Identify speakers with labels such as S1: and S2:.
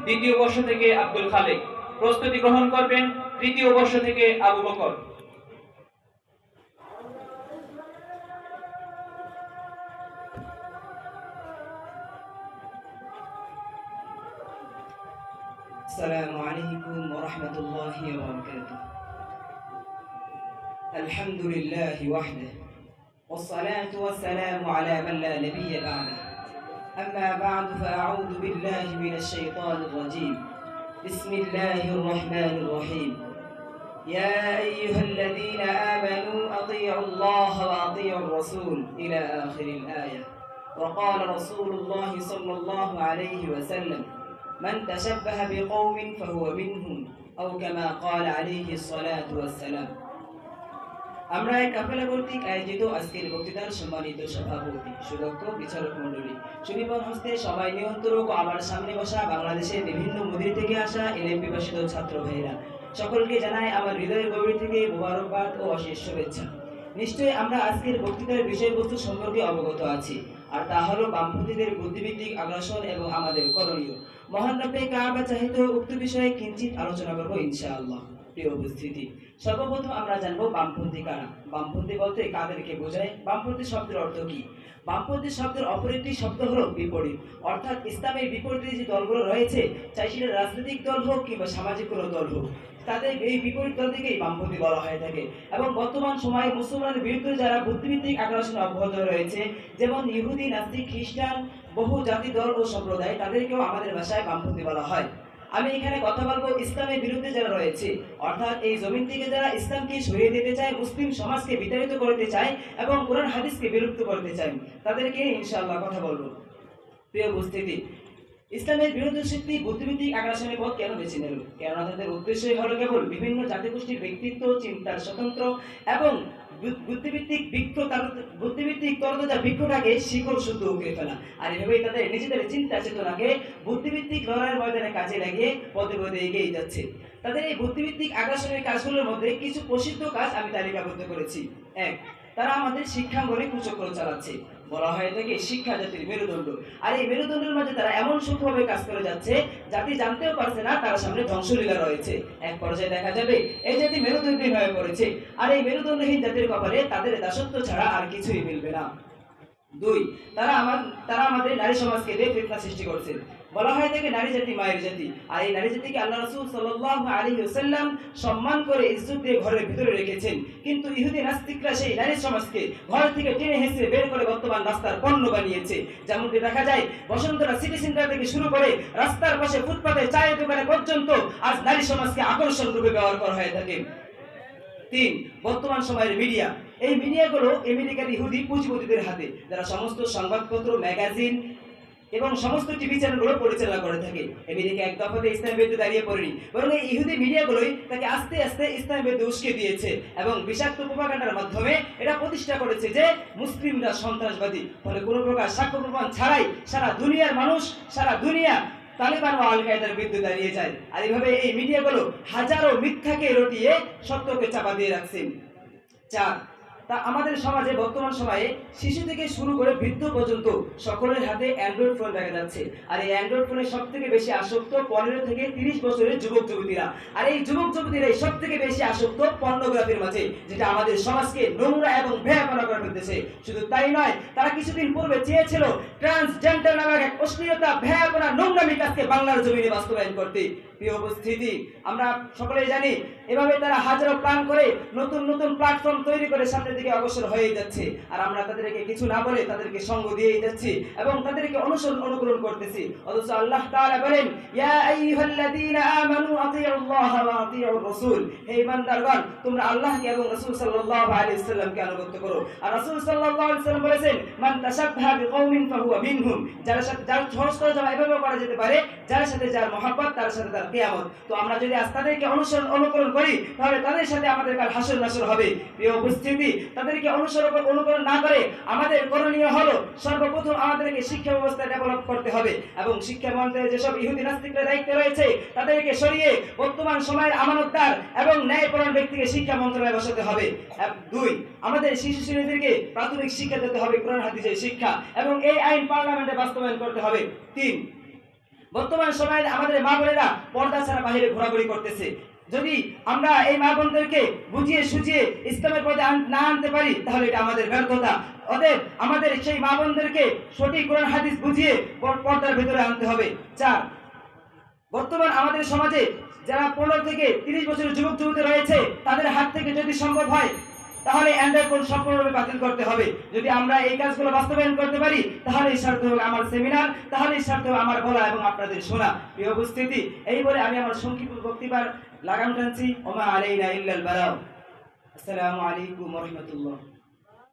S1: দ্বিতীয় বর্ষ থেকে আব্দুল খালেক। প্রস্তুতি গ্রহণ করবেন তৃতীয় বর্ষ থেকে আবু বকর।
S2: السلام عليكم ورحمة الله وبركاته. الحمد لله وحده والصلاة والسلام على من لا نبي بعده. أما بعد فأعوذ بالله من الشيطان الرجيم. بسم الله الرحمن الرحيم. يا أيها الذين آمنوا أطيعوا الله وأطيعوا الرسول إلى آخر الآية. وقال رسول الله صلى الله عليه وسلم: من تشبه بقوم فهو منهم أو كما قال عليه الصلاة والسلام. আমরা এক কাফেলা কর্তৃক আয়োজিত আজকের বক্তৃতার সম্মানিত সভাপতি, সুদক্ষ বিচারক মণ্ডলী, সুনিপুণ হস্তে সবাই নিয়ন্ত্রক ও আমার সামনে বসা বাংলাদেশের বিভিন্ন মন্দির থেকে আসা এলএম বিভাষিত ছাত্র ভাইরা, সকলকে জানাই আমার হৃদয়ের গভীর থেকে মোবারকবাদ ও অশেষ শুভেচ্ছা। নিশ্চয়ই আমরা আজকের বক্তৃতার বিষয়বস্তু সম্পর্কে অবগত আছি, আর তা হলো বামপন্থীদের বুদ্ধিভিত্তিক আগ্রাসন এবং আমাদের করণীয়। মহান রব্বে কাবা চাহিত উক্ত বিষয়ে কিঞ্চিত আলোচনা করব ইনশাআল্লাহ। প্রিয় উপস্থিতি, সর্বপ্রথম আমরা জানবো বামপন্থী কারা। বামপন্থী বলতে কাদেরকে বোঝায়? বামপন্থী শব্দের অর্থ কি? বামপন্থী শব্দের অপর একটি শব্দ হলো বিপরীত, অর্থাৎ ইসলামের বিপরীতে যে দলগুলো রয়েছে, চাই সেটা রাজনৈতিক দল হোক কিংবা সামাজিক কোনো দল হোক, তাদের এই বিপরীত দল থেকেই বামপন্থী বলা হয়ে থাকে। এবং বর্তমান সময়ে মুসলমানের বিরুদ্ধে যারা বুদ্ধিভিত্তিক আগ্রাসন অব্যাহত রয়েছে, যেমন ইহুদি, নাস্তিক, খ্রিস্টান, বহু জাতি, দল ও সম্প্রদায়, তাদেরকেও আমাদের ভাষায় বামপন্থী বলা হয়। আমি এখানে কথা বলবো ইসলামের বিরুদ্ধে যারা রয়েছে, অর্থাৎ এই জমিন থেকে যারা ইসলামকে সরিয়ে দিতে চায়, মুসলিম সমাজকে বিতাড়িত করতে চায় এবং কোরআন হাদিসকে বিলুপ্ত করতে চায়, তাদেরকে ইনশাআল্লাহ কথা বলবো। প্রিয় উপস্থিতি, ইসলামের বিরোধী শক্তি বুদ্ধিভিত্তিক আগ্রাসনের পথ কেন বেছে নিল? কেননা তাদের উদ্দেশ্যই হলো কেবল বিভিন্ন জাতিগোষ্ঠীর ব্যক্তিত্ব, চিন্তার স্বতন্ত্র এবং বুদ্ধিভিত্তিক তরতাজা বৃক্ষটাকে শিকড় শুদ্ধ উকড়ে ফেলা। আর এভাবেই তাদের নিজেদের চিন্তা চেতনাকে বুদ্ধিভিত্তিক লড়াইয়ের ময়দানে কাজে লাগিয়ে পদে পদে এগিয়ে যাচ্ছে। তাদের এই বুদ্ধিভিত্তিক আগ্রাসনের কাজগুলোর মধ্যে কিছু প্রসিদ্ধ কাজ আমি তালিকাবদ্ধ করেছি। 1. তারা আমাদের শিক্ষাঙ্গনে কুচক্র চালাচ্ছে। বলা হয় থাকে শিক্ষা জাতির মেরুদণ্ড, আর এই মেরুদণ্ডের মাঝে তারা এমন সূক্ষ্মভাবে কাজ করে যাচ্ছে, জাতি জানতেও পারছে না তার সামনে ধ্বংসলীলা রয়েছে। এক পর্যায়ে দেখা যাবে এই জাতি মেরুদণ্ডহীন হয়ে পড়েছে, আর এই মেরুদণ্ডহীন জাতির কপালে তাদের দাসত্ব ছাড়া আর কিছুই মিলবে না। 2. তারা আমাদের নারী সমাজকে দিয়ে ফিতনা সৃষ্টি করছে। বলা হয় থাকে নারী জাতি মায়ের জাতি, আর এই নারী জাতিকে আল্লাহ রাসূল সাল্লাল্লাহু আলাইহি ওয়াসাল্লাম সম্মান করে ইজ্জত দিয়ে ঘরের ভিতরে রেখেছেন, কিন্তু ইহুদি নাস্তিকরা সেই নারী সমাজকে ঘর থেকে টেনে হেঁচড়ে বের করে বর্তমান রাস্তার পণ্য বানিয়েছে। যেমনটি দেখা যায় বসুন্ধরা সিটি সেন্টার থেকে শুরু করে রাস্তার পাশে ফুটপাতে চায়ের দোকানে পর্যন্ত আজ নারী সমাজকে আকর্ষণ রূপে ব্যবহার করা হয়ে থাকে। 3. বর্তমান সময়ের মিডিয়া। এই মিডিয়াগুলো আমেরিকার ইহুদি পুঁজিপতিদের হাতে, যারা সমস্ত সংবাদপত্র, ম্যাগাজিন এবং সমস্ত টিভি চ্যানেলগুলো পরিচালনা করে থাকে। আমেরিকা এক দফাতে ইসলামের বিরুদ্ধে দাঁড়িয়ে পড়েনি, বরং এই ইহুদি মিডিয়াগুলোই তাকে আস্তে আস্তে ইসলামের বিরুদ্ধে উস্কে দিয়েছে এবং বিষাক্ত প্রোপাগান্ডার মাধ্যমে এটা প্রতিষ্ঠা করেছে যে মুসলিমরা সন্ত্রাসবাদী। ফলে কোনো প্রকার সাক্ষ্য প্রমাণ ছাড়াই সারা দুনিয়ার মানুষ, সারা দুনিয়া তালিবান ও আল কায়েদার বিরুদ্ধে দাঁড়িয়ে যায়। আর এইভাবে এই মিডিয়াগুলো হাজারো মিথ্যাকে রটিয়ে সত্যকে চাপা দিয়ে রাখছেন। 4. তা আমাদের সমাজে বর্তমান সময়ে শিশু থেকে শুরু করে বৃদ্ধ পর্যন্ত সকলের হাতে অ্যান্ড্রয়েড ফোন দেখা যাচ্ছে, আর এই অ্যান্ড্রয়েড ফোনে সব থেকে বেশি আসক্ত 15 থেকে 30 বছরের যুবক যুবতীরা। আর এই যুবক যুবতীরাই সব থেকে বেশি আসক্ত পর্নোগ্রাফির মাঝে, যেটা আমাদের সমাজকে নোংরা এবং ভয়াবহ করে ফেলতেছে। শুধু তাই নয়, তারা কিছুদিন পূর্বে চেয়েছিল ট্রান্সজেন্ডার নামক এক অশ্লীলতা, ভয়াবহ নোংরামি কাজকে বাংলার জমিনে বাস্তবায়ন করতে। প্রিয় উপস্থিতি, আমরা সকলেই জানি এভাবে তারা হাজারো প্ল্যান করে নতুন নতুন প্ল্যাটফর্ম তৈরি করে সামনের দিকে অগ্রসর হয়ে যাচ্ছে, আর আমরা তাদেরকে কিছু না বলে তাদেরকে সঙ্গ দিয়েই যাচ্ছি এবং তাদেরকে অনুকরণ করতেছি। অথচ আল্লাহ তাআলা বলেন, ইয়া আইয়ুহাল্লাযীনা আমানু আতিউল্লাহ ওয়া আতিউর রাসূল, হে ঈমানদারগণ, তোমরা আল্লাহকে এবং রাসূল সাল্লাল্লাহু আলাইহি ওয়াসাল্লামকে আনুগত্য করো। আর রাসূল সাল্লাল্লাহু আলাইহি ওয়াসাল্লাম বলেছেন, মান তাশাব্বাহা বিকওমিন ফাহুয়া মিনহুম, যার সহজ করে জমা এভাবে করা যেতে পারে, যার সাথে যার মহব্বত তার সাথে তার কিয়ামত। তো আমরা যদি আজ তাদেরকে অনুকরণ করি, তাহলে তাদের সাথে আমাদের কাল হাসর নাসর হবে। প্রিয় উপস্থিতি, তাদেরকে অনুকরণ না করে আমাদের করণীয় হলো সর্বপ্রথম আমাদেরকে শিক্ষা ব্যবস্থা ডেভেলপ করতে হবে এবং শিক্ষা মন্ত্রণালয়ের যেসব ইহুদি নাস্তিকদের দায়িত্ব রয়েছে তাদেরকে সরিয়ে বর্তমান সময়ের আমানতদার এবং ন্যায়পরায়ণ ব্যক্তিকে শিক্ষা মন্ত্রণালয়ে বসাতে হবে। 2. আমাদের শিশু শ্রেণীদেরকে প্রাথমিক শিক্ষা দিতে হবে কোরআন হাদিসের শিক্ষা, এবং এই আইন পার্লামেন্টে বাস্তবায়ন করতে হবে। 3. বর্তমান সময়ে আমাদের মা বোনেরা পর্দা ছাড়া বাইরে ঘোরাঘুরি করতেছে। যদি আমরা এই মা বোনদেরকে বুঝিয়ে সুঝিয়ে ইসলামের পথে না আনতে পারি তাহলে এটা আমাদের ব্যর্থতা। অতএব আমাদের সেই মা বোনদেরকে সঠিক কোরআন হাদিস বুঝিয়ে পর্দার ভেতরে আনতে হবে। 4, বর্তমান আমাদের সমাজে যারা 15 থেকে 30 বছরের যুবক যুবতী রয়েছে তাদের হাত থেকে যদি সম্ভব হয় তাহলে অ্যান্ড্রয়েড ফোন সম্পূর্ণরূপে বাতিল করতে হবে। যদি আমরা এই কাজগুলো বাস্তবায়ন করতে পারি তাহলেই সার্থক হবে আমার সেমিনার, তাহলেই সার্থক হবে আমার বলা এবং আপনাদের শোনা। প্রিয় উপস্থিতি, এই বলে আমি আমার সংক্ষিপ্ত বক্তব্য লাগাম টানছি। ওমা আলাইনা ইল্লাল বালাগ। আসসালামু আলাইকুম ওয়া রাহমাতুল্লাহ।